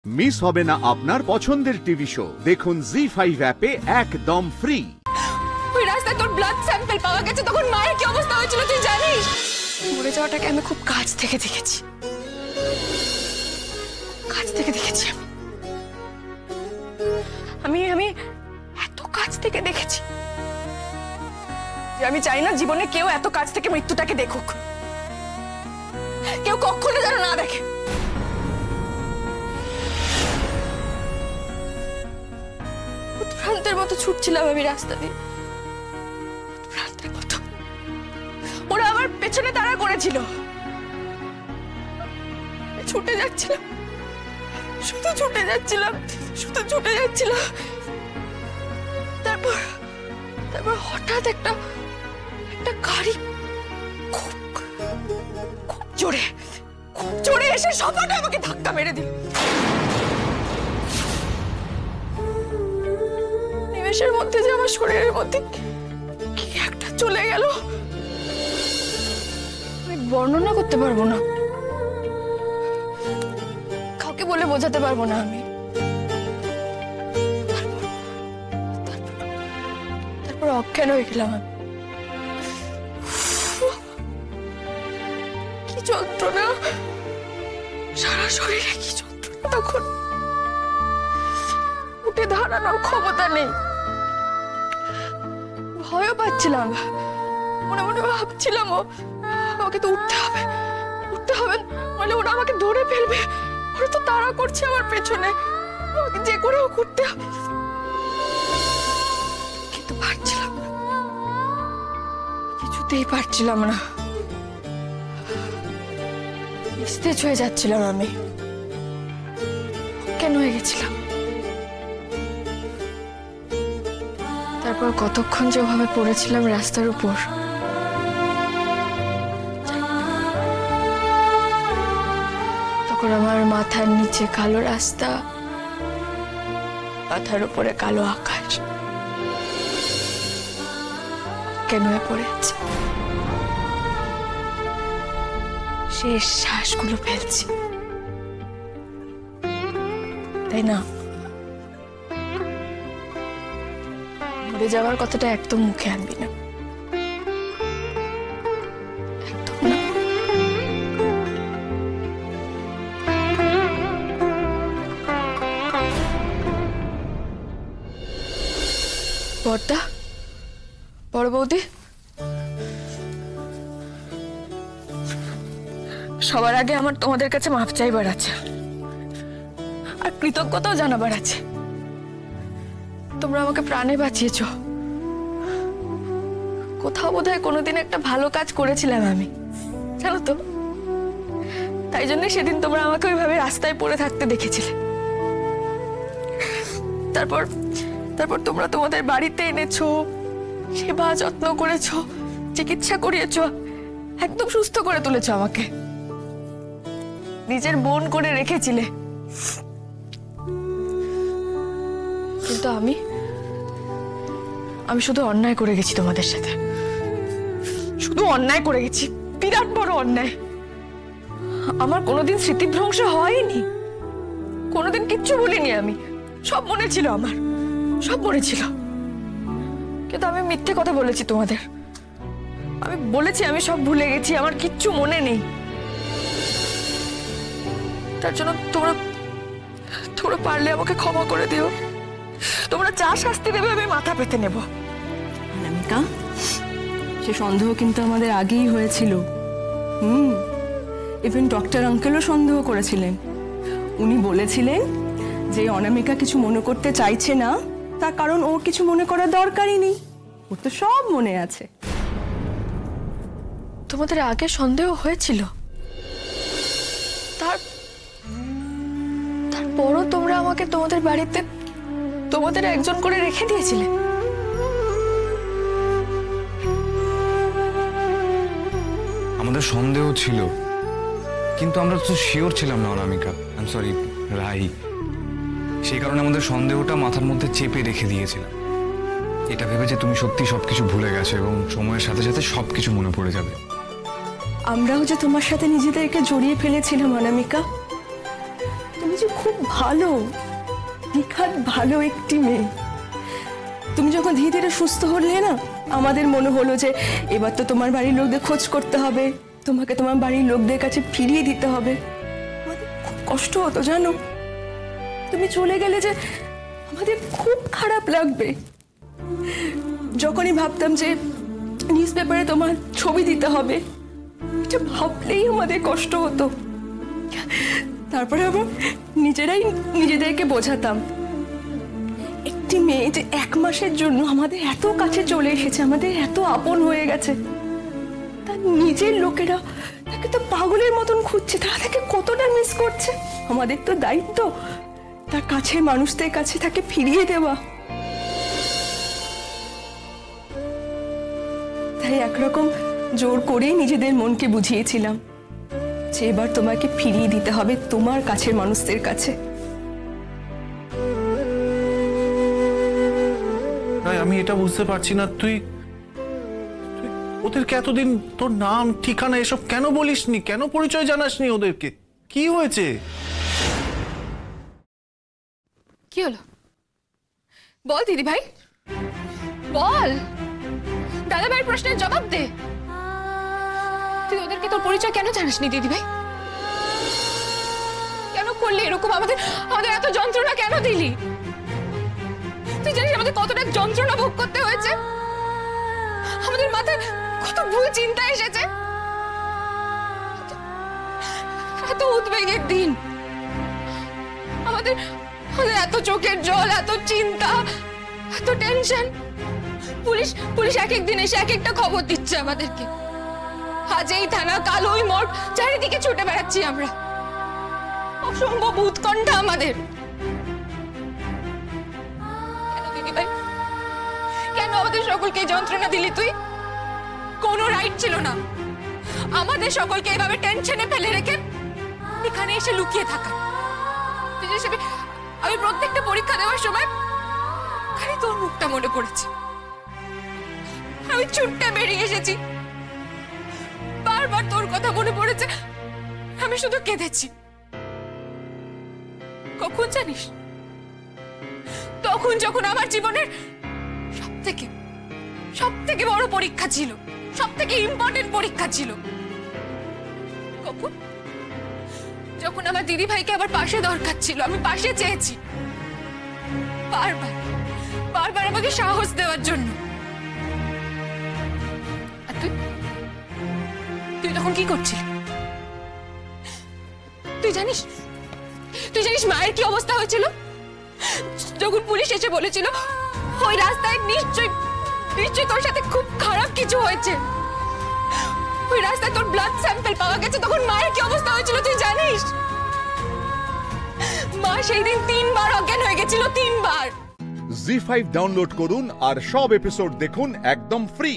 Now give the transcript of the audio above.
Miss হবে না আপনার পছন্দের টিভি শো। দেখুন জি5 অ্যাপে একদম ফ্রি। ওই রাস্তায় তোর ব্লাড স্যাম্পল পাওয়া গেছে, তখন মায়ের কি অবস্থা হয়েছিল তুই জানিস? মরে যাওয়াটাকে আমি খুব কাছ থেকে দেখেছি, কাছ থেকে দেখেছি আমি আমি এত কাছ থেকে দেখেছি যে আমি চাই না জীবনে কেউ এত কাছ থেকে মৃত্যুটাকে দেখুক, কেউ কখনো যেন না দেখে। উৎভ্রান্তের মতো ছুটছিলাম আমি রাস্তা দিয়ে, উৎভ্রান্তের মতো। ওরা আমার পেছনে তাড়া করেছিল, ছুটে যাচ্ছিলাম, শুধু ছুটে যাচ্ছিলাম, শুধু ছুটে যাচ্ছিলাম। তারপর হঠাৎ একটা গাড়ি খুব জোরে এসে সপাটে আমাকে ধাক্কা মেরে দিল। নিমেষের মধ্যে যে আমার শরীরের মধ্যে কি একটা চলে গেল, আমি বর্ণনা করতে পারবো না, কাউকে বলে বোঝাতে পারবো না আমি। তারপর অজ্ঞান হয়ে গেলাম আমি। কি যন্ত্রণা, সারা শরীরে কি যন্ত্রণা। তখন উঠে দাঁড়ানোর ক্ষমতা নেই, ভয়ও পাচ্ছিলাম, মনে মনে ভাবছিলাম আমাকে তো উঠতে হবে, নাহলে ওরা আমাকে ধরে ফেলবে, ওরা তো তাড়া করছে আমার পেছনে, আমাকে যে করে হোক উঠতে হবে। কিন্তু পারছিলাম না, কিছুতেই পারছিলাম না, নিস্তেজ হয়ে যাচ্ছিলাম আমি, কেন হয়ে গেছিলাম। তারপর কতক্ষণ যে ওভাবে পড়েছিলাম রাস্তার উপর, তখন আমার মাথার নিচে কালো রাস্তা, মাথার উপরে কালো আকাশ, কেন হয়ে পড়ে আছে। শেষ শ্বাসগুলো ফেলছি, তাই না? মরে যাওয়ার কথাটা একদম মুখে আনবি না, একদম না। বড়দা, বড় বৌদি, সবার আগে আমার তোমাদের কাছে মাপ চাইবার আছে, আর কৃতজ্ঞতাও জানাবার আছে। তোমরা আমাকে প্রাণে বাঁচিয়েছ। কোথাও বোধহয় কোনোদিন একটা ভালো কাজ করেছিলাম আমি, জানো তো, তাই জন্য সেদিন তোমরা আমাকে ওইভাবে রাস্তায় পড়ে থাকতে দেখেছিলে। তারপর তোমরা তোমাদের বাড়িতে এনেছো, সেবা যত্ন করেছো, চিকিৎসা করিয়েছো, একদম সুস্থ করে তুলেছো আমাকে, নিজের বোন করে রেখেছিলে। কিন্তু আমি শুধু অন্যায় করে গেছি তোমাদের সাথে, শুধু অন্যায় করে গেছি, বিরাট বড় অন্যায়। আমার কোনোদিন স্মৃতিভ্রংশ হয়নি, কোনোদিন কিচ্ছু বলিনি আমি, সব মনে ছিল আমার, সব মনে ছিল। কিন্তু আমি মিথ্যে কথা বলেছি তোমাদের, আমি বলেছি আমি সব ভুলে গেছি, আমার কিচ্ছু মনে নেই। তার জন্য তোমরা পারলে আমাকে ক্ষমা করে দিও। তোমরা যা শাস্তি দেবে আমি মাথা পেতে নেব। অনামিকা, সে সন্দেহ কিন্তু আমাদের আগেই হয়েছিল। ইভেন ডক্টর আঙ্কেলও সন্দেহ করেছিলেন। উনি বলেছিলেন যে অনামিকা কিছু মনে করতে চাইছে না, তার কারণ ওর কিছু মনে করার দরকারই নেই, ওর তো সব মনে আছে। তোমাদের আগে সন্দেহ হয়েছিল, তারপরও তোমরা আমাকে তোমাদের বাড়িতে তোমাদের একজন করে রেখে দিয়েছিলে। আমাদের সন্দেহ ছিল, কিন্তু আমরা তো শিওর ছিলাম না অনামিকা, আই এম সরি রাই। সেই কারণে আমাদের সন্দেহটা মাথার মধ্যে চেপে রেখে দিয়েছিলাম, এটা ভেবে যে তুমি সত্যি সবকিছু ভুলে গেছো এবং সময়ের সাথে সাথে সবকিছু মনে পড়ে যাবে। আমরাও যে তোমার সাথে নিজেদেরকে জড়িয়ে ফেলেছিলাম অনামিকা, তুমি যে খুব ভালো, নিখাত ভালো একটি মেয়ে। তুমি যখন ধীরে ধীরে সুস্থ হলে না, আমাদের মনে হলো যে এবার তো তোমার বাড়ির লোকদের খোঁজ করতে হবে, তোমাকে তোমার বাড়ির লোকদের কাছে ফিরিয়ে দিতে হবে। আমাদের খুব কষ্ট হতো জানো, তুমি চলে গেলে যে আমাদের খুব খারাপ লাগবে। যখনই ভাবতাম যে নিউজ পেপারে তোমার ছবি দিতে হবে, এটা ভাবলেই আমাদের কষ্ট হতো। তারপরে আবার নিজেরাই নিজেদেরকে বোঝাতাম, একটি মেয়ে যে 1 মাসের জন্য আমাদের এত কাছে চলে এসেছে, আমাদের এত আপন হয়ে গেছে, তার নিজের লোকেরা তাকে তো পাগলের মতন খুঁজছে, তারা তাকে কতটা মিস করছে। আমাদের তো দায়িত্ব তার কাছের মানুষদের কাছে তাকে ফিরিয়ে দেওয়া। তাই একরকম জোর করেই নিজেদের মনকে বুঝিয়েছিলাম যে এবার তোমাকে ফিরিয়ে দিতে হবে তোমার কাছের মানুষদের কাছে। আমি এটা বুঝতে পারছি না, তুই ওদেরকে এতদিন তোর নাম ঠিকানা এসব কেন বলিসনি, কেন পরিচয় জানাসনি ওদেরকে? কি হয়েছে? কি হলো বল দিদি ভাই, বল। দাদা ভাইয়ের প্রশ্নের জবাব দে। তুই ওদেরকে তোর পরিচয় কেন জানাসনি দিদি ভাই? কেন করলি এরকম? আমাদের এত যন্ত্রণা কেন দিলি? তুই জানিস আমাদের কতটা যন্ত্রণা ভোগ করতে হয়েছে? আমাদের মাথায় কত ভুল চিন্তা এসেছে, এত উদ্বেগের দিন, আমাদের এত চোখের জল, এত চিন্তা, এত টেনশন। পুলিশ এক এক দিন এসে এক একটা খবর দিচ্ছে আমাদেরকে। আজ এই থানা, কাল ওই মোড়, চারিদিকে ছুটে বেড়াচ্ছি আমরা। অসম্ভব উৎকণ্ঠা আমাদের। কেন দিদি ভাই, কেন আমাদের সকলকে যন্ত্রণা দিলি তুই? কোনো রাইট ছিল না আমাদের সকলকে এভাবে টেনশনে ফেলে রেখে এখানে এসে লুকিয়ে থাকা। আমি প্রত্যেকটা পরীক্ষা দেওয়ার সময় খালি তোর মুখটা মনে পড়েছে। আমি ছুটতে বেরিয়ে এসেছি, বারবার তোর কথা মনে পড়েছে, আমি শুধু কেঁদেছি। কখন জানিস? তখন যখন আমার জীবনের সব থেকে বড় পরীক্ষা ছিল, সব থেকে ইম্পর্টেন্ট পরীক্ষা ছিল। কখন? যখন আমার দিদি ভাইকে আবার পাশে দরকার ছিল, আমি পাশে চেয়েছি বারবার আমাকে সাহস দেওয়ার জন্য। আর তুই তখন কি করছিস? তুই জানিস মায়ের কি অবস্থা হয়েছিল যখন পুলিশ এসে বলেছিল ওই রাস্তায় নিশ্চয়ই তোর সাথে খুব খারাপ কিছু হয়েছে, ওই রাস্তায় তোর ব্লাড স্যাম্পল পাওয়া গেছে। তখন মায়ের কি অবস্থা হয়েছিল তুই জানিস? মা সেই দিন 3 বার অজ্ঞান হয়ে গেছিল, 3 বার। জি5 ডাউনলোড করুন আর সব এপিসোড দেখুন একদম ফ্রি।